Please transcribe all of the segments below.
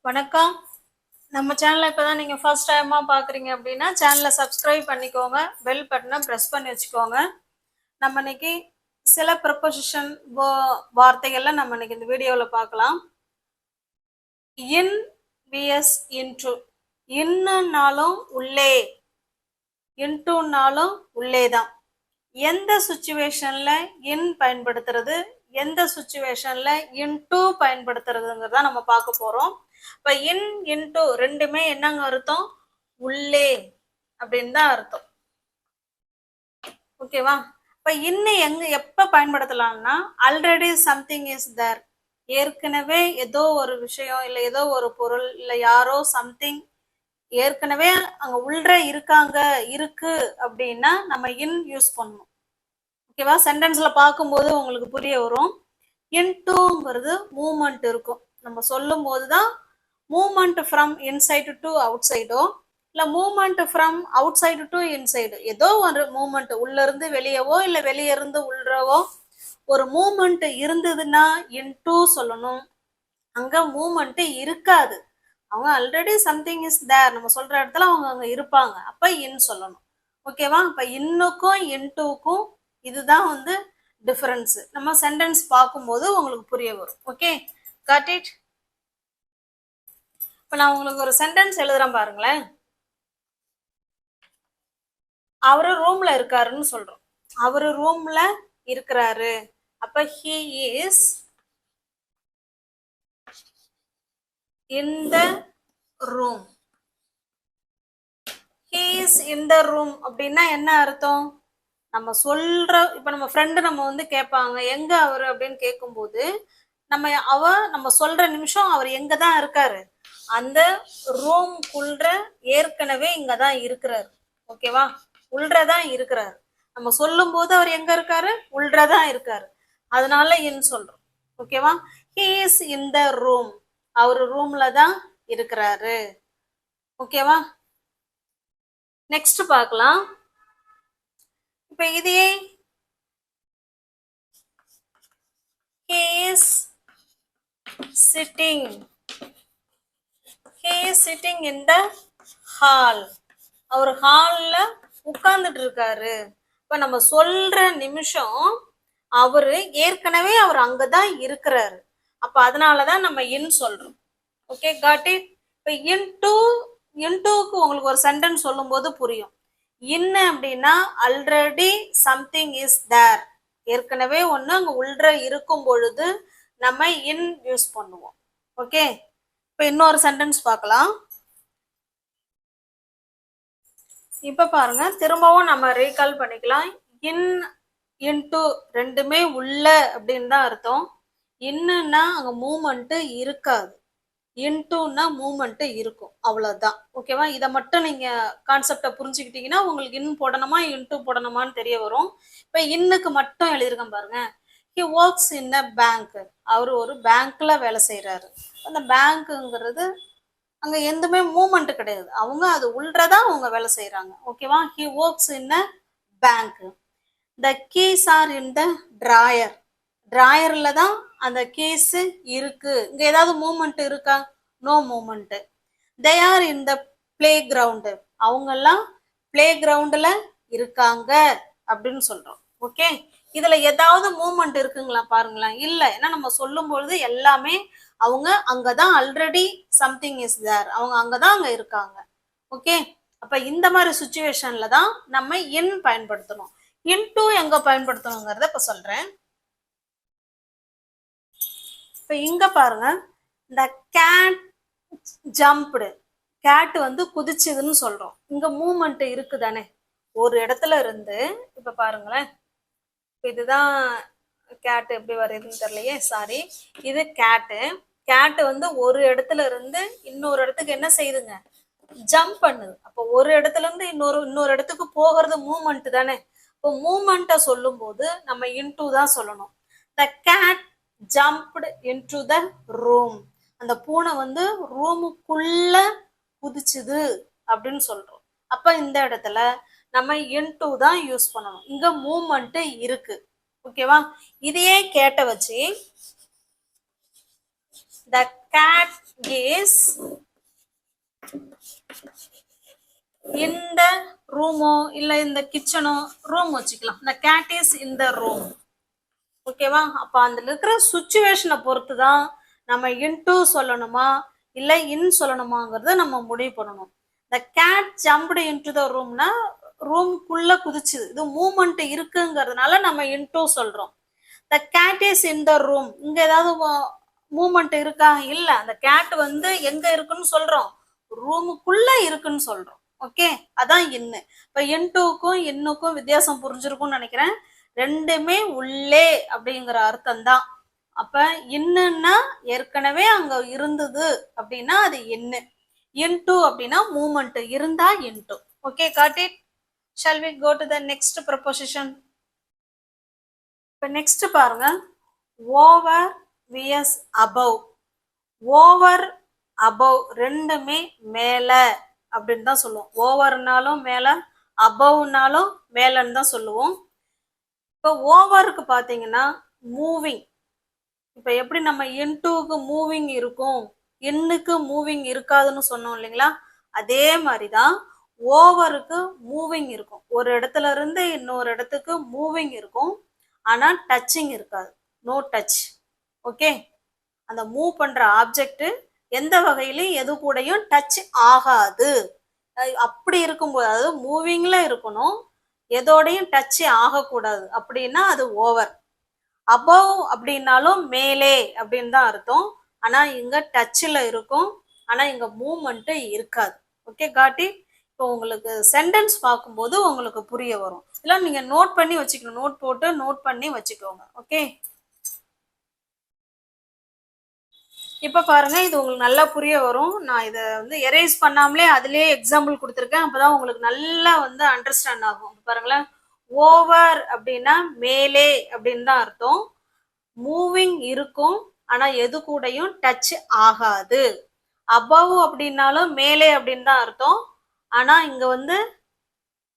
வணக்கம். நம்ம சேனலை இப்போதான் நீங்கள் ஃபர்ஸ்ட் டைமாக பார்க்குறீங்க அப்படின்னா சேனலை சப்ஸ்கிரைப் பண்ணிக்கோங்க, பெல் பட்டனை ப்ரெஸ் பண்ணி வச்சுக்கோங்க. நம்ம இன்னைக்கு சில ப்ரொபோசிஷன் வார்த்தைகள்லாம் நம்ம இன்னைக்கு இந்த வீடியோவில் பார்க்கலாம். இன் விஎஸ் இன்டு. இன்னுனாலும் உள்ளே, இன்டுனாலும் உள்ளே தான். எந்த சுச்சுவேஷனில் இன் பயன்படுத்துறது, எந்த சுச்சுவேஷன்ல இன்டு பயன்படுத்துறதுங்கிறத நம்ம பார்க்க போறோம். இப்ப இன் இன்டு ரெண்டுமே என்னங்க அர்த்தம்? உள்ளே அப்படின்னு தான் அர்த்தம். ஓகேவா? இப்ப இன்னும் எப்ப பயன்படுத்தலாம்னா ஆல்ரெடி சம்திங் இஸ் தேர், ஏற்கனவே ஏதோ ஒரு விஷயம் இல்லை ஏதோ ஒரு பொருள் இல்லை யாரோ சம்திங் ஏற்கனவே அங்க உள்ள இருக்காங்க இருக்கு அப்படின்னா நம்ம இன் யூஸ் பண்ணணும். ஓகேவா? சென்டென்ஸ்ல பார்க்கும்போது உங்களுக்கு புரிய வரும். இன்டுங்கிறது மூமெண்ட் இருக்கும். நம்ம சொல்லும் போதுதான் மூமெண்ட் ஃப்ரம் இன்சைடு டு அவுட் சைடோ இல்லை movement from outside to inside ஏதோ ஒரு மூமெண்ட் உள்ள இருந்து வெளியவோ இல்லை வெளியே இருந்து உள்ளவோ ஒரு மூமெண்ட் இருந்ததுன்னா இன்டு சொல்லணும். அங்க மூமெண்ட் இருக்காது, அவங்க ஆல்ரெடி சம்திங் இஸ் தேர் நம்ம சொல்ற இடத்துல அவங்க அங்க இருப்பாங்க, அப்ப இன் சொல்லணும். ஓகேவா? அப்ப இன்னுக்கும் இன்டுக்கும் இதுதான் டிஃபரன்ஸ். நம்ம சென்டென்ஸ் பார்க்கும்போது உங்களுக்கு புரிய வரும். Okay, got it. இப்ப நான் உங்களுக்கு ஒரு சென்டென்ஸ் எழுதுறேன் பாருங்களேன். அவரு ரூம்ல இருக்காருன்னு சொல்றோம். அவரு ரூம்ல இருக்கிறாரு, அப்ப he is in the room. he is in the room அப்படின்னா என்ன அர்த்தம்? நம்ம சொல்ற இப்ப நம்ம ஃப்ரெண்டு நம்ம கேட்பாங்க எங்க அவரு அப்படின்னு கேட்கும்போது நம்ம சொல்ற நிமிஷம் அவர் எங்க தான் இருக்காரு, அந்த ரூம்குள்ள ஏற்கனவே இங்கதான் இருக்கிறாரு. ஓகேவா? உள்ளதான் இருக்கிறாரு. நம்ம சொல்லும் போது அவர் எங்க இருக்காரு, உள்ளதான் இருக்காரு, அதனால இன் சொல்றோம். ஓகேவா? he is in the room, அவரு ரூம்ல தான் இருக்கிறாரு. ஓகேவா? நெக்ஸ்ட் பார்க்கலாம். இப்ப இதையே he is sitting, he is sitting in the hall, அவர் ஹால்ல உட்கார்ந்துட்டு இருக்காரு. இப்ப நம்ம சொல்ற நிமிஷம் அவரு ஏற்கனவே அவர் அங்கதான் இருக்கிறாரு, அப்ப அதனாலதான் நம்ம இன் சொல்றோம். Okay, got it. இப்ப இன்டுக்கு உங்களுக்கு ஒரு சென்டென்ஸ் சொல்லும் போது புரியும். இன் அப்படின்னா ஆல்ரெடி சம்திங் இஸ் தேர், ஏற்கனவே ஒண்ணு அங்க உள்ள இருக்கும் பொழுது நம்ம இன் யூஸ் பண்ணுவோம். ஓகே, இப்ப இன்னொரு சென்டென்ஸ் பார்க்கலாம். இப்ப பாருங்க, திரும்பவும் நம்ம ரீகால் பண்ணிக்கலாம். இன் இன்டு ரெண்டுமே உள்ள அப்படின்னு தான் அர்த்தம். இன்னுன்னா அங்க மூமெண்ட் இருக்காது, இன்டுன்னா மூமெண்ட் இருக்கும், அவ்வளவுதான். ஓகேவா? இதை மட்டும் நீங்க கான்செப்டை புரிஞ்சுக்கிட்டீங்கன்னா உங்களுக்கு இன் போடணுமா இன்டு போடணுமான்னு தெரிய வரும். இப்ப இன்னுக்கு மட்டும் எழுதியிருக்கேன் பாருங்க. he works in a bank, அவர் ஒரு பேங்க்ல வேலை செய்யறாரு. அந்த பேங்க்குங்கிறது அங்க எதுவுமே மூமெண்ட் கிடையாது, அவங்க அது உள்ளதான் அவங்க வேலை செய்யறாங்க. ஓகேவா? he works in a bank. the keys are in the drawer, டிராயர்ல தான் அந்த கேஸ் இருக்கு. இங்க ஏதாவது மூமெண்ட் இருக்கா? No moment. They are in the playground, அவங்க எல்லாம் பிளே கிரவுண்ட்ல இருக்காங்க அப்படின்னு சொல்றோம். ஓகே, இதுல ஏதாவது மூமெண்ட் இருக்குங்களா பாருங்களேன்? இல்ல, ஏன்னா நம்ம சொல்லும் பொழுது எல்லாமே அவங்க அங்கதான் ஆல்ரெடி சம்திங் இஸ் தேர், அவங்க அங்கதான் அங்க இருக்காங்க. ஓகே, அப்ப இந்த மாதிரி சுச்சுவேஷன்ல தான் நம்ம இன் பயன்படுத்தணும். இன்டு எங்க பயன்படுத்தணுங்கிறத இப்ப சொல்றேன். இப்ப இங்க பாருங்க, இந்த கேட் ஜம்ப்டு, கேட் குதிச்சுதுன்னு சொல்றோம். இங்க மூமெண்ட் இருக்குதானே ஒரு இடத்துல இருந்து. இப்ப பாருங்களேன், இதுதான் கேட், எப்படி வருதுன்னு தெரியலையே, சாரி. இது கேட்டு. கேட்டு ஒரு இடத்துல இருந்து இன்னொரு இடத்துக்கு என்ன செய்யுதுங்க, ஜம்ப் பண்ணுது. அப்போ ஒரு இடத்துல இருந்து இன்னொரு இடத்துக்கு போகிறது மூமெண்ட் தானே. இப்போ மூமெண்ட்டை சொல்லும் போது நம்ம இன்டு தான் சொல்லணும். த gate jumped into the room, அந்த பூனை ரூமுக்குள்ள குதிச்சுது அப்படின்னு சொல்றோம். அப்ப இந்த இடத்துல நம்ம இன்டு தான் யூஸ் பண்ணணும், இங்க மூமெண்ட் இருக்கு. ஓகேவா? இதையே கேட்ட வச்சு the cat is in the ரூமோ இல்ல இந்த கிச்சனோ, ரூம் வச்சுக்கலாம். the cat is in the room. ஓகேவா? அப்ப அதுல இருக்கிற சுச்சுவேஷனை பொறுத்து தான் நம்ம இன்டு சொல்லணுமா இல்ல இன் சொல்லணுமாங்கிறத நம்ம முடிவு பண்ணணும். the cat jumped into the roomனா ரூம்குள்ள குதிச்சுது. இது மூமெண்ட் இருக்குங்கிறதுனால நம்ம இன்டு சொல்றோம். the cat is in the room, இங்க ஏதாவது மூமெண்ட் இருக்கா? இல்ல. அந்த கேட் வந்து எங்க இருக்குன்னு சொல்றோம்? ரூமுக்குள்ள இருக்குன்னு சொல்றோம். ஓகே, அதான் இன்னு. இப்ப இன்டுக்கும் இன்னுக்கும் வித்தியாசம் புரிஞ்சிருக்கும்னு நினைக்கிறேன். ரெண்டுமே உள்ளே அப்படிங்கிற அர்த்தம் தான். அப்ப இன்னுன்னா ஏற்கனவே அங்க இருந்தது அப்படின்னா அது இன்னு. இன்டு அப்படின்னா மூமெண்ட் இருந்தா into. Okay, got it. Shall we go to the next proposition? இப்ப நெக்ஸ்ட் பாருங்க, over VS above. Over above ரெண்டுமே மேல அப்படின்னு தான் சொல்லுவோம். ஓவர்னாலும் மேல, அபவ்னாலும் மேலன்னு தான் சொல்லுவோம். இப்போ ஓவருக்கு பார்த்தீங்கன்னா மூவிங். இப்போ எப்படி நம்ம இன்டுக்கு மூவிங் இருக்கும், இன்னுக்கு மூவிங் இருக்காதுன்னு சொன்னோம் இல்லைங்களா? அதே மாதிரி தான் ஓவருக்கு மூவிங் இருக்கும். ஒரு இடத்துல இருந்து இன்னொரு இடத்துக்கு மூவிங் இருக்கும், ஆனா டச்சிங் இருக்காது. No touch. ஓகே, அந்த மூவ் பண்ற ஆப்ஜெக்ட் எந்த வகையிலும் எது கூடயும் டச் ஆகாது. அப்படி இருக்கும்போது, அதாவது மூவிங்ல இருக்கணும், எதோடையும் டச் ஆகக்கூடாது. அப்படின்னா அது ஓவர். அபவ் அப்படின்னாலும் மேலே அப்படின்னு தான் அர்த்தம். ஆனா இங்க டச்ல இருக்கும், ஆனா இங்க மூவ்மெண்ட் இருக்காது. ஓகே, காட்டி. இப்போ உங்களுக்கு சென்டென்ஸ் பார்க்கும்போது உங்களுக்கு புரிய வரும். இதெல்லாம் நீங்க நோட் பண்ணி வச்சுக்கணும். நோட் போட்டு நோட் பண்ணி வச்சுக்கோங்க. ஓகே, இப்ப பாருங்க, இது உங்களுக்கு நல்லா புரிய வரும். நான் இதை வந்து எரேஸ் பண்ணாமலே அதுலயே எக்ஸாம்பிள் கொடுத்துருக்கேன். அப்பதான் உங்களுக்கு நல்லா வந்து அண்டர்ஸ்டாண்ட் ஆகும். பாருங்களேன், ஓவர் அப்படின்னா மேலே அப்படின்னு தான் அர்த்தம். மூவிங் இருக்கும், ஆனா எது கூடயும் டச் ஆகாது. அபவ் அப்படின்னாலும் மேலே அப்படின்னு தான் அர்த்தம். ஆனா இங்க வந்து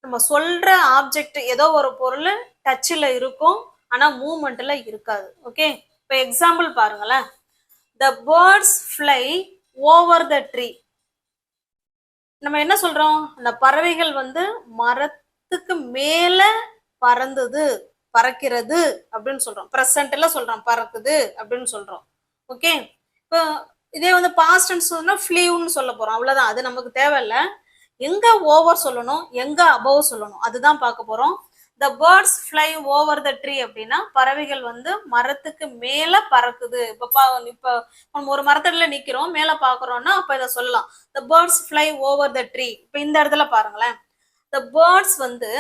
நம்ம சொல்ற ஆப்ஜெக்ட் ஏதோ ஒரு பொருள் டச்ல இருக்கும், ஆனா மூவ்மெண்ட்ல இருக்காது. ஓகே, இப்ப எக்ஸாம்பிள் பாருங்களேன். The birds fly over the tree. நம்ம என்ன சொல்றோம்? அந்த பறவைகள் வந்து மரத்துக்கு மேல பறந்தது, பறக்கிறது அப்படின்னு சொல்றோம். பிரசன்ட்ல சொல்றோம், பறக்குது அப்படின்னு சொல்றோம். ஓகே, இப்போ இதே வந்து பாஸ்ட் டென்ஸ் சொன்னா ஃப்ளீவ்னு சொல்ல போறோம். அவ்வளவுதான். அது நமக்கு தேவையில்ல. எங்க ஓவர் சொல்லணும், எங்க அபவ் சொல்லணும், அதுதான் பார்க்க போறோம். the birds fly over the tree அப்படின்னா பறவைகள் வந்து மரத்துக்கு மேல பறக்குது. இப்ப நம்ம ஒரு மரத்தடியில நிக்கிறோம், மேல பாக்குறோம்னா அப்ப இதை சொல்லலாம், the birds fly over the tree. இப்ப இந்த இடத்துல பாருங்களேன், the birds வந்து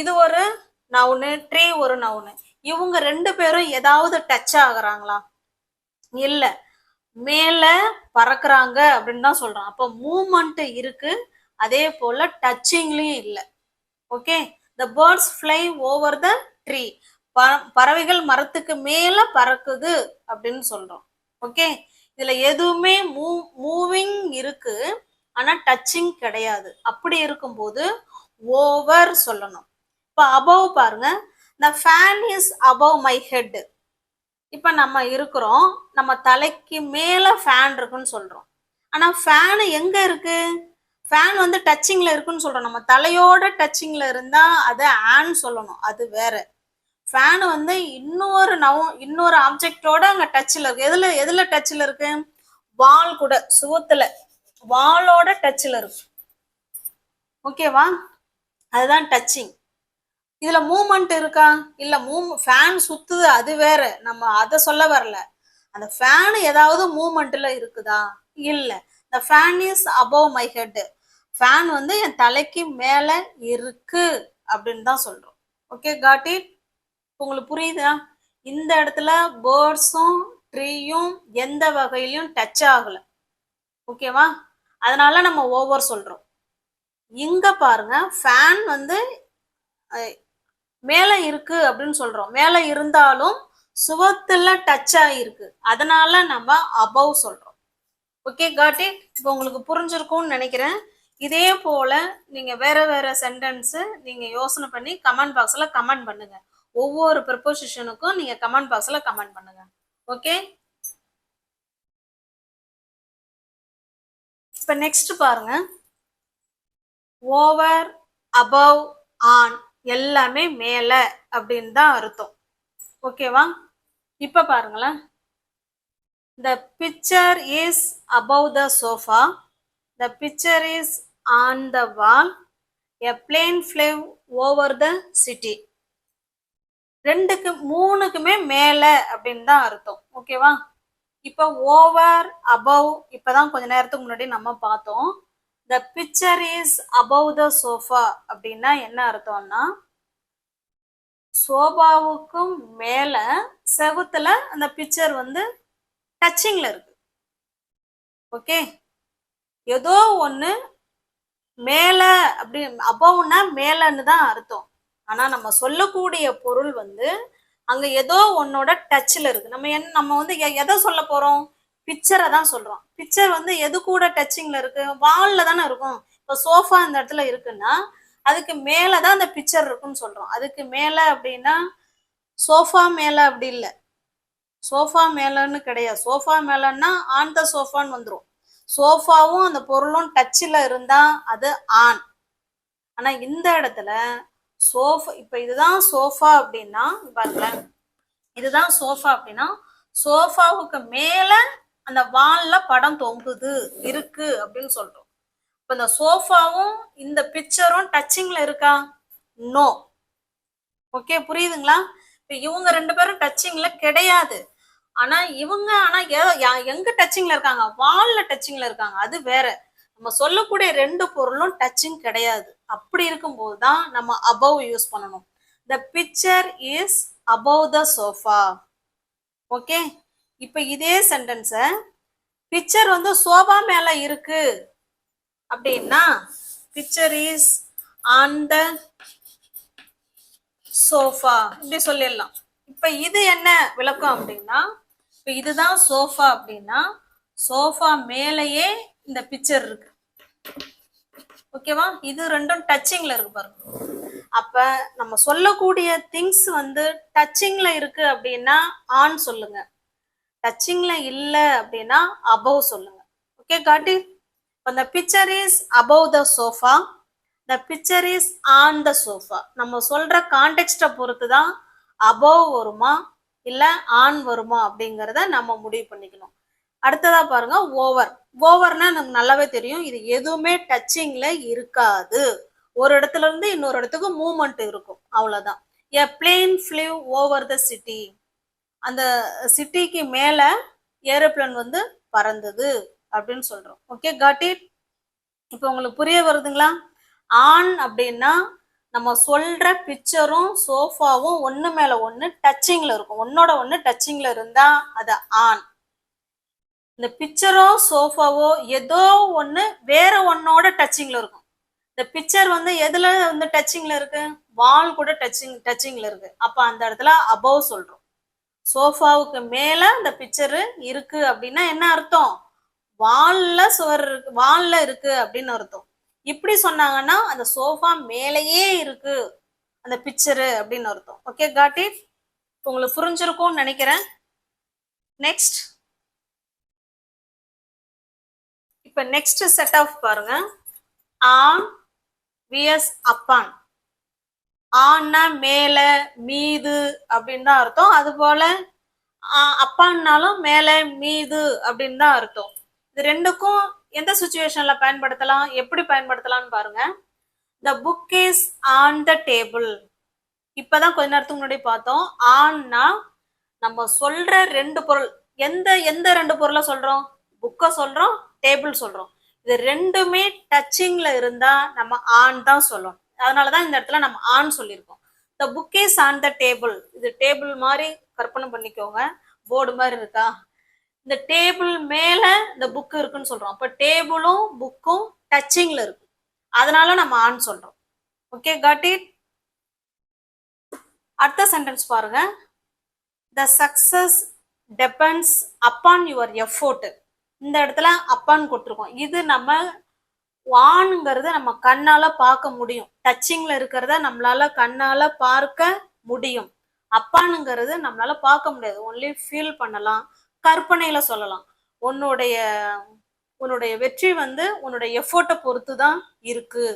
இது ஒரு நவுனு, ட்ரீ ஒரு நவுனு. இவங்க ரெண்டு பேரும் ஏதாவது டச் ஆகுறாங்களா? இல்ல. மேல பறக்குறாங்க அப்படின்னு தான் சொல்றோம். அப்ப மூவ்மெண்ட் இருக்கு, அதே போல டச்சிங்லயும் இல்லை. Okay, the birds fly over the tree. பறவைகள் மரத்துக்கு மேல பறக்குது அப்படின்னு சொல்றோம். ஓகே, இதுல எதுவுமே மூவிங் இருக்கு, ஆனா டச்சிங் கிடையாது. அப்படி இருக்கும்போது ஓவர் சொல்லணும். இப்ப அபவ் பாருங்க, the fan is above my head. இப்ப நம்ம இருக்கிறோம், நம்ம தலைக்கு மேல ஃபேன் இருக்குன்னு சொல்றோம். ஆனா ஃபேன் எங்க இருக்கு? ஃபேன் வந்து டச்சிங்ல இருக்குன்னு சொல்றோம். நம்ம தலையோட டச்சிங்ல இருந்தா அதை ஆன் சொல்லணும், அது வேற. ஃபேன் வந்து இன்னொரு ஆப்ஜெக்டோட அங்க டச்ல இருக்கு. எதுல டச்ல இருக்கு? வால் கூட, சுவத்துல வாலோட டச்ல இருக்கு. ஓகேவா? அதுதான் டச்சிங். இதுல மூவ்மெண்ட் இருக்கா? இல்ல. ஃபேன் சுத்துது, அது வேற. நம்ம அதை சொல்ல வரல. அந்த ஃபேன் ஏதாவது மூவ்மெண்ட்ல இருக்குதா? இல்ல. the fan is above my head. Fan வந்து என் தலைக்கு மேல இருக்கு அப்படின்னு தான் சொல்றோம். Okay, got it. உங்களுக்கு புரியுதா? இந்த இடத்துல பேர்ட்ஸும் ட்ரீயும் எந்த வகையிலும் டச் ஆகல. ஓகேவா? அதனால நம்ம ஓவர் சொல்றோம். இங்க பாருங்க, ஃபேன் வந்து மேல இருக்கு அப்படின்னு சொல்றோம். மேல இருந்தாலும் சுவத்துல டச் ஆகிருக்கு, அதனால நம்ம அபவ் சொல்றோம். Okay, got it. இப்போ உங்களுக்கு புரிஞ்சிருக்கும்னு நினைக்கிறேன். இதே போல நீங்க வேற வேற சென்டென்ஸ் நீங்க யோசனை பண்ணி கமெண்ட் பாக்ஸ்ல கமெண்ட் பண்ணுங்க. ஒவ்வொரு ப்ரிப்போசிஷனுக்கும் நீங்க கமெண்ட் பாக்ஸ்ல கமெண்ட் பண்ணுங்க. ஓகே. இப்ப நெக்ஸ்ட் பாருங்க, ஓவர், அபவ், ஆன் எல்லாமே மேல அப்படின்னு தான் அர்த்தம். ஓகேவா? இப்ப பாருங்களேன், the picture is above the sofa, the picture is on the wall, a plane flew over the city. ரெண்டுக்கு மூணுக்குமே மேல அப்படின்னு தான் அர்த்தம். ஓகேவா? இப்ப ஓவர், அபவ் இப்பதான் கொஞ்ச நேரத்துக்கு முன்னாடி நம்ம பார்த்தோம். the picture is above the sofa அப்படின்னா என்ன அர்த்தம்னா, சோபாவுக்கும் மேல செவுத்துல அந்த பிக்சர் வந்து டச்சிங்ல இருக்கு. ஓகே, ஏதோ ஒண்ணு மேல, அப்படி அபவ்னா மேலன்னு தான் அர்த்தம். ஆனா நம்ம சொல்லக்கூடிய பொருள் வந்து அங்க ஏதோ ஒன்னோட டச்ல இருக்கு. நம்ம வந்து எதை சொல்ல போறோம்? பிக்சரை தான் சொல்றோம். பிக்சர் வந்து எது கூட டச்சிங்ல இருக்கு? வால்ல தானே இருக்கும். இப்போ சோஃபா இந்த இடத்துல இருக்குன்னா அதுக்கு மேலதான் அந்த பிக்சர் இருக்குன்னு சொல்றோம். அதுக்கு மேல அப்படின்னா சோஃபா மேல அப்படி இல்லை, சோஃபா மேலன்னு கிடையாது. சோஃபா மேலன்னா ஆன் த சோஃபான்னு வந்துடும். சோஃபாவும் அந்த பொருளும் டச்சில் இருந்தா அது ஆன். ஆனா இந்த இடத்துல சோஃபா, இப்ப இதுதான் சோஃபா அப்படின்னா பாருங்களேன், இதுதான் சோஃபா அப்படின்னா சோஃபாவுக்கு மேல அந்த வால்ல படம் தொங்குது இருக்கு அப்படின்னு சொல்றோம். இப்ப இந்த சோஃபாவும் இந்த பிக்சரும் டச்சிங்ல இருக்கா? நோ. ஓகே, புரியுதுங்களா? இப்ப இவங்க ரெண்டு பேரும் டச்சிங்ல கிடையாது. ஆனா இவங்க எங்க டச்சிங்ல இருக்காங்க? வால்ல டச்சிங்ல இருக்காங்க. அது வேற. நம்ம சொல்லக்கூடிய ரெண்டு பொருளும் டச்சிங் கிடையாது. அப்படி இருக்கும்போது தான் நம்ம அபவ் யூஸ் பண்ணணும். the picture is above the sofa. Okay, இப்ப இதே சென்டென்ஸ பிக்சர் வந்து சோபா மேல இருக்கு அப்படின்னா picture is on the sofa இப்படி சொல்லிடலாம். இப்ப இது என்ன விளக்கம் அப்படின்னா, இப்ப இதுதான் சோஃபா அப்படின்னா சோஃபா மேலேயே இந்த பிக்சர் இருக்கு. ஓகேவா? இது ரெண்டும் டச்சிங்ல இருக்கு பாருங்க. அப்ப நம்ம சொல்லக்கூடிய திங்ஸ் வந்து டச்சிங்ல இருக்கு அப்படின்னா ஆன் சொல்லுங்க, டச்சிங்ல இல்ல அப்படின்னா அபவ் சொல்லுங்க. ஓகே, காட்டி. the picture is above the sofa, the picture is on the sofa. நம்ம சொல்ற கான்டெக்ஸ்ட பொறுத்து தான் அபவ் வருமா இல்ல ஆன் வருமா அப்படிங்கறத நம்ம முடிவு பண்ணிக்கணும். அடுத்ததா பாருங்க, ஓவர். ஓவர்னா நமக்கு நல்லாவே தெரியும், இது எதுவுமே டச்சிங்ல இருக்காது. ஒரு இடத்துல இருந்து இன்னொரு இடத்துக்கு மூவ்மெண்ட் இருக்கும், அவ்வளவுதான். a plane flew over the city. அந்த சிட்டிக்கு மேல ஏரோப்ளேன் வந்து பறந்தது அப்படின்னு சொல்றோம். Okay, got it? இப்போ உங்களுக்கு புரிய வருதுங்களா? ஆன் அப்படின்னா நம்ம சொல்ற பிக்சரும் சோஃபாவும் ஒண்ணு மேல ஒண்ணு டச்சிங்ல இருக்கும். ஒன்னோட ஒண்ணு டச்சிங்ல இருந்தா அது ஆன். இந்த பிக்சரோ சோஃபாவோ ஏதோ ஒண்ணு வேற ஒன்னோட டச்சிங்ல இருக்கும். இந்த பிக்சர் வந்து எதுல வந்து டச்சிங்ல இருக்கு? வால் கூட டச்சிங்ல இருக்கு. அப்ப அந்த இடத்துல அபவ் சொல்றோம். சோஃபாவுக்கு மேல அந்த பிக்சர் இருக்கு அப்படின்னா என்ன அர்த்தம்? வால்ல சுவர் இருக்கு, வால்ல இருக்கு அப்படின்னு அர்த்தம். இப்படி சொன்னாங்கன்னா அந்த சோஃபா மேலேயே இருக்கு அந்த பிக்சரு அப்படின்னு அர்த்தம். Okay, got it? உங்களுக்கு புரிஞ்சிருக்கும்னு நினைக்கிறேன். நெக்ஸ்ட், இப்ப நெக்ஸ்ட் செட் ஆஃப் பாருங்க, ஆன் விஎஸ் அப்பான். ஆன்னா மேல, மீது அப்படின்னு தான் அர்த்தம். அது போல அப்பான்னாலும் மேல, மீது அப்படின்னு தான் அர்த்தம். இது ரெண்டுக்கும் எந்த சுச்சுவேஷன்ல பயன்படுத்தலாம், எப்படி பயன்படுத்தலாம்னு பாருங்க. the book is on the table. இப்பதான் கொஞ்ச நேரத்துக்கு முன்னாடி பார்த்தோம். ஆன்னா நம்ம சொல்ற ரெண்டு பொருள், எந்த ரெண்டு பொருளை சொல்றோம்? புக்கை சொல்றோம், டேபிள் சொல்றோம். இது ரெண்டுமே டச்சிங்ல இருந்தா நம்ம ஆன் தான் சொல்லணும். அதனாலதான் இந்த இடத்துல நம்ம ஆன் சொல்லியிருக்கோம். the book is on the table. இது டேபிள் மாதிரி கற்பனை பண்ணிக்கோங்க, போர்டு மாதிரி இருக்கா? இந்த டேபிள் மேல இந்த புக் இருக்குன்னு சொல்றோம். அப்ப டேபிளும் புக்கும் டச்சிங்ல இருக்கு, அதனால நம்ம ஆன் சொல்றோம். Okay, got it? அடுத்த சென்டென்ஸ் பாருங்க, the success depends upon your effort. இந்த இடத்துல அப்பான்னு கொடுத்துருக்கோம். இது நம்ம வான்ங்கிறத நம்ம கண்ணால பார்க்க முடியும், டச்சிங்ல இருக்கிறத நம்மளால கண்ணால பார்க்க முடியும். அப்பானுங்கிறது நம்மளால பார்க்க முடியாது, ஒன்லி ஃபீல் பண்ணலாம், கற்பனையில சொல்லலாம். உன்னுடைய உன்னுடைய வெற்றி வந்து உன்னுடைய எஃபோர்ட்டை பொறுத்து தான் இருக்கு.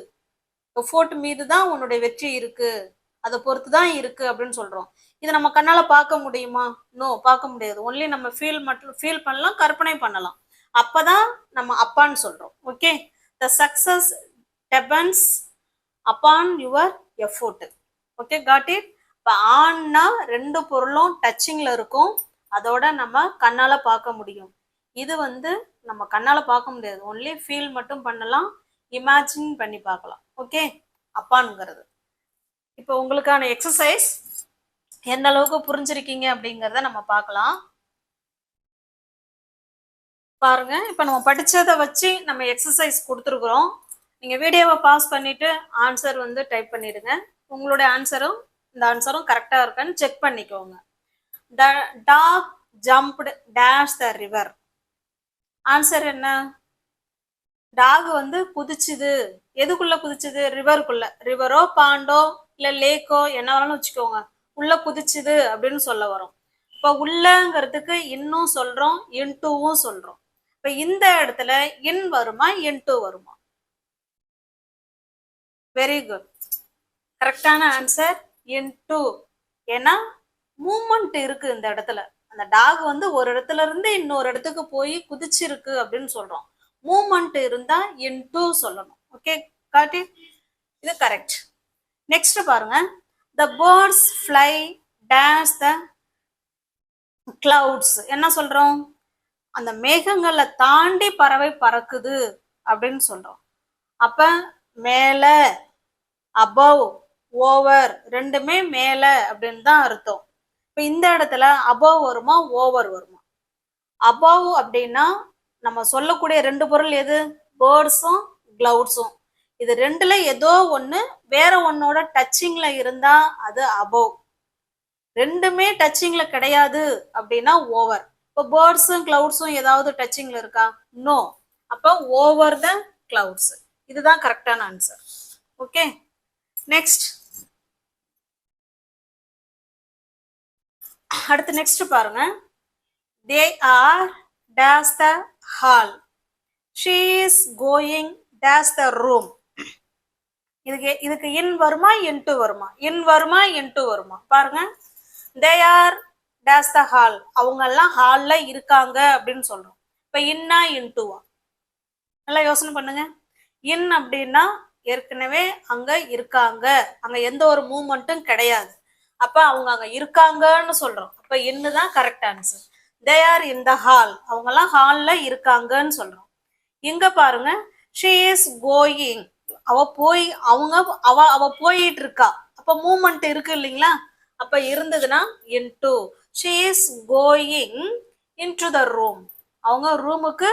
எஃபோர்ட் மீது தான் உன்னுடைய வெற்றி இருக்கு. அதை பொறுத்து தான் இருக்கு அப்படின்னு சொல்றோம். இதை நம்ம கண்ணால பார்க்க முடியுமா? நோ, பார்க்க முடியாது. ஒன்லி நம்ம ஃபீல் பண்ணலாம், கற்பனை பண்ணலாம். அப்பதான் நம்ம அப்பான்னு சொல்றோம். Okay, the success depends upon your effort. Okay, got it. இப்போ ஆன்னா ரெண்டு பொருளும் டச்சிங்ல இருக்கும். அதோட நம்ம கண்ணால பார்க்க முடியும். இது வந்து நம்ம கண்ணால பார்க்க முடியாது. ஒன்லி ஃபீல் மட்டும் பண்ணலாம், இமேஜின் பண்ணி பார்க்கலாம். ஓகே, அப்பான்ங்கிறது. இப்போ உங்களுக்கான எக்ஸசைஸ் எந்த அளவுக்கு புரிஞ்சிருக்கீங்க அப்படிங்கிறத நம்ம பார்க்கலாம். பாருங்க, இப்போ நம்ம படிச்சதை வச்சு நம்ம எக்ஸசைஸ் கொடுத்துருக்குறோம். நீங்க வீடியோவை பாஸ் பண்ணிட்டு ஆன்சர் வந்து டைப் பண்ணிடுங்க. உங்களுடைய ஆன்சரும் இந்த ஆன்சரும் கரெக்டா இருக்கான்னு செக் பண்ணிக்கோங்க. The dog jumped dash the river. Answer என்ன? டாக் வந்து குதிச்சுது. எதுக்குள்ள குதிச்சுது? ரிவருக்குள்ள. ரிவரோ பாண்டோ இல்ல லேக்கோ என்ன வேணாலும் வச்சுக்கோங்க. உள்ள குதிச்சுது அப்படின்னு சொல்ல வரும். இப்ப உள்ளங்கிறதுக்கு இன்னும் சொல்றோம், இன்டூவும் சொல்றோம். இப்ப இந்த இடத்துல இன் வருமா, இன்டூ வருமா? Very good. கரெக்டான ஆன்சர் இன்டூ. ஏன்னா மூமெண்ட் இருக்கு இந்த இடத்துல. அந்த டாக் வந்து ஒரு இடத்துல இருந்து இன்னொரு இடத்துக்கு போய் குதிச்சிருக்கு அப்படின்னு சொல்றோம். மூமெண்ட் இருந்தா இன்டூ சொல்லணும். ஓகே, காட்டி. இது கரெக்ட். நெக்ஸ்ட் பாருங்க. The birds fly dash the clouds. என்ன சொல்றோம்? அந்த மேகங்களை தாண்டி பறவை பறக்குது அப்படின்னு சொல்றோம். அப்ப மேல, above, over ரெண்டுமே மேல அப்படின்னு தான் அர்த்தம். இப்ப இந்த இடத்துல above வருமா, ஓவர் வருமா? above அப்படின்னா நம்ம சொல்லக்கூடிய ரெண்டு பொருள் எது? பேர்ட்ஸும் கிளவுட்ஸும். இது ரெண்டுல ஏதோ ஒண்ணு வேற ஒன்னோட டச்சிங்ல இருந்தா அது அபவ். ரெண்டுமே டச்சிங்ல கிடையாது அப்படின்னா ஓவர். இப்போ பேர்ட்ஸும் கிளவுட்ஸும் ஏதாவது டச்சிங்ல இருக்கா? நோ. அப்போ ஓவர் த கிளவுட்ஸ். இதுதான் கரெக்டான ஆன்சர். Okay, next. அடுத்து நெக்ஸ்ட் பாருங்க. They are dash the hall. She is going dash the room. இதுக்கு இன் வருமா, இன்டூ வருமா? இன் வருமா, இன்டூ வருமா? பாருங்க. They are dash the hall. அவங்க எல்லாம் ஹால்ல இருக்காங்க அப்படின்னு சொல்றோம். இப்ப இன்னா இன்டூவா? நல்லா யோசனை பண்ணுங்க. இன் அப்படின்னா ஏற்கனவே அங்க இருக்காங்க, அங்க எந்த ஒரு மூவ்மெண்ட்டும் கிடையாது. அப்ப அவங்க அங்க இருக்காங்கன்னு சொல்றோம். அப்ப இன்னு தான் correct answer. They are in the hall. அவங்க எல்லாம் ஹால்ல இருக்காங்கன்னு சொல்றோம். இங்க பாருங்க. She is going. அவ போய் அவ போயிட்டு இருக்கா. அப்ப மூமெண்ட் இருக்கு இல்லைங்களா? அப்ப இருந்ததுன்னா into. She is going into the room. அவங்க ரூமுக்கு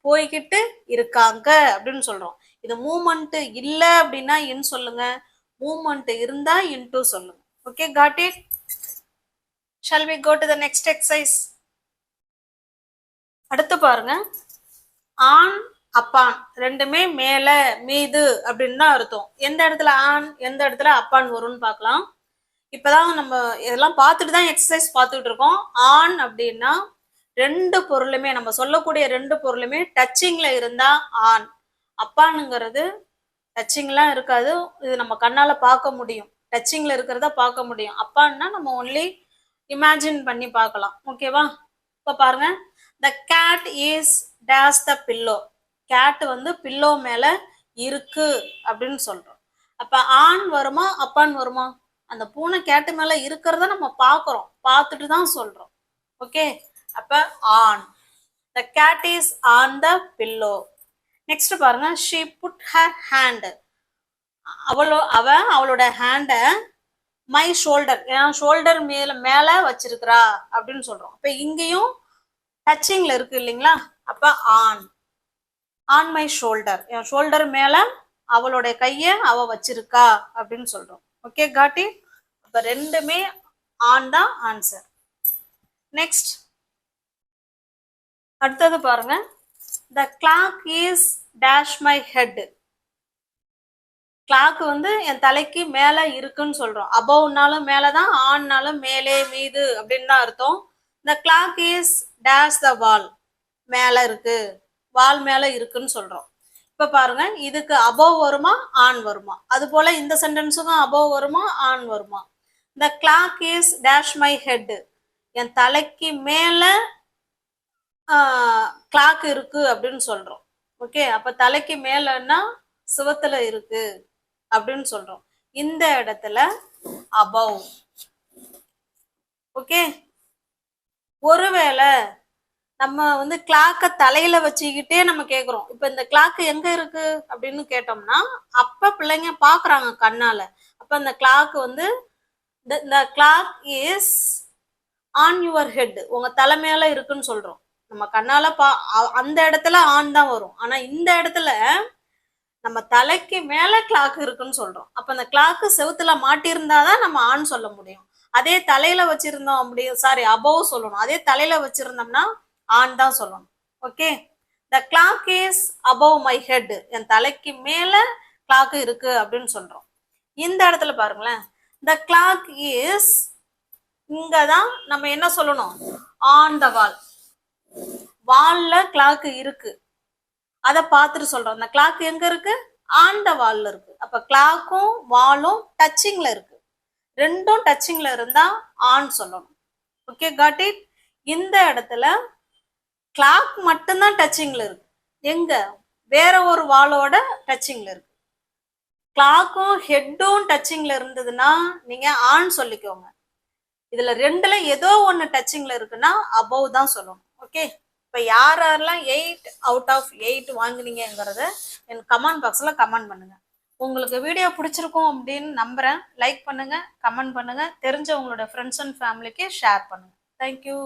போய்கிட்டு இருக்காங்க அப்படின்னு சொல்றோம். இது மூமெண்ட் இல்ல அப்படின்னா இன் சொல்லுங்க, மூமெண்ட் இருந்தா இன்டூ சொல்லுங்க. Okay, got it. Shall we go to the next exercise? அடுத்து பாருங்க. ஆன் அப்பான் ரெண்டுமே மேல மீது அப்படின்னு தான் அர்த்தம். எந்த இடத்துல ஆன், எந்த இடத்துல அப்பான் வரும்னு பார்க்கலாம். இப்பதான் நம்ம இதெல்லாம் பார்த்துட்டு தான் எக்ஸசைஸ் பார்த்துட்டு இருக்கோம். ஆன் அப்படின்னா ரெண்டு பொருளுமே, நம்ம சொல்லக்கூடிய ரெண்டு பொருளுமே டச்சிங்ல இருந்தா ஆன். அப்பானுங்கிறது டச்சிங்லாம் இருக்காது. இது நம்ம கண்ணால பார்க்க முடியும். டச்சிங்ல இருக்கிறத பார்க்க முடியும். அப்பான்னா நம்ம ஒன்லி இமேஜின் பண்ணி பார்க்கலாம். ஓகேவா? இப்ப பாருங்க. The cat is dash the pillow. Cat வந்து பில்லோ மேல இருக்கு அப்படின்னு சொல்றோம். அப்ப ஆன் வருமா, அப்பான் வருமா? அந்த பூனை கேட்டு மேல இருக்கிறத நம்ம பார்க்கிறோம், பார்த்துட்டு தான் சொல்றோம். ஓகே, அப்ப on. The cat is on the pillow. Next பாருங்க. She put her hand. அவளோட ஹேண்ட மை ஷோல்டர், என் ஷோல்டர் மேல வச்சிருக்கிறா அப்படின்னு சொல்றோம். இப்ப இங்கேயும் டச்சிங்ல இருக்கு இல்லைங்களா? அப்ப ஆன். ஆன் மை ஷோல்டர், என் ஷோல்டர் மேல அவளுடைய கைய அவ வச்சிருக்கா அப்படின்னு சொல்றோம். Okay, got it. அப்ப ரெண்டுமே ஆன் தான் ஆன்சர். நெக்ஸ்ட். அடுத்தது பாருங்க. த clock is dash my head. Clock வந்து என் தலைக்கு மேல இருக்குன்னு சொல்றோம். அபவ்னாலும் மேலதான், ஆன்னாலும் மேலே மீது அப்படின்னு தான் அர்த்தம். The clock is dash the wall. மேல இருக்கு. வால் மேல இருக்குன்னு சொல்றோம். இப்ப பாருங்க, இதுக்கு above வருமா ஆன் வருமா? அது போல இந்த சென்டென்ஸுக்கும் above வருமா ஆன் வருமா? the clock is dash my head, என் தலைக்கு மேல கிளாக் இருக்கு அப்படின்னு சொல்றோம். ஓகே, அப்ப தலைக்கு மேலன்னா சுவத்துல இருக்கு அப்படின்னு சொல்றோம். இந்த இடத்துல above. ஓகே, ஒருவேளை நம்ம வந்து கிளாக்க தலையில வச்சுக்கிட்டே நம்ம கேக்குறோம், இப்ப இந்த கிளாக் எங்க இருக்கு அப்படின்னு கேட்டோம்னா அப்ப பிள்ளைங்க பாக்குறாங்க கண்ணால. அப்ப இந்த கிளாக் வந்து the clock is on your head, உங்க தலை மேல இருக்குன்னு சொல்றோம். நம்ம கண்ணால அந்த இடத்துல ஆன் தான் வரும். ஆனா இந்த இடத்துல நம்ம தலைக்கு மேல கிளாக் இருக்குன்னு சொல்றோம். அப்ப அந்த கிளாக் செவுத்துல மாட்டியிருந்தாதான் நம்ம ஆன் சொல்ல முடியும். அதே தலையில வச்சிருந்தோம் அப்படி சாரி அபவ் சொல்லணும். அதே தலையில வச்சிருந்தோம்னா ஆன் தான் சொல்லணும். Okay, the clock is above my head, என் தலைக்கு மேல கிளாக் இருக்கு அப்படின்னு சொல்றோம். இந்த இடத்துல பாருங்களேன், த கிளாக் இஸ், இங்கதான் நம்ம என்ன சொல்லணும், ஆன் த வால், வால்ல கிளாக் இருக்கு, அதை பார்த்துட்டு சொல்றோம். அந்த கிளாக் எங்க இருக்கு, ஆன் த வால்ல இருக்கு. அப்ப கிளாக்கும் வாலும் டச்சிங்ல இருக்கு. ரெண்டும் டச்சிங்ல இருந்தா ஆன் சொல்லணும். Okay, got it. இந்த இடத்துல கிளாக் மட்டும்தான் டச்சிங்ல இருக்கு. எங்க, வேற ஒரு வாலோட டச்சிங்ல இருக்கு. கிளாக்கும் ஹெட்டும் டச்சிங்ல இருந்ததுன்னா நீங்க ஆன் சொல்லிக்கோங்க. இதுல ரெண்டுல ஏதோ ஒன்னு டச்சிங்ல இருக்குன்னா அபவ் தான் சொல்லணும். ஓகே, இப்ப யாரெல்லாம் 8 out of 8 வாங்குனீங்கிறத என் கமெண்ட் பாக்ஸ்ல கமெண்ட் பண்ணுங்க. உங்களுக்கு வீடியோ பிடிச்சிருக்கும் அப்படின்னு நம்புறேன். லைக் பண்ணுங்க, கமெண்ட் பண்ணுங்க, தெரிஞ்ச உங்களோட ஃப்ரெண்ட்ஸ் அண்ட் ஃபேமிலிக்கு ஷேர் பண்ணுங்க. தேங்க்யூ.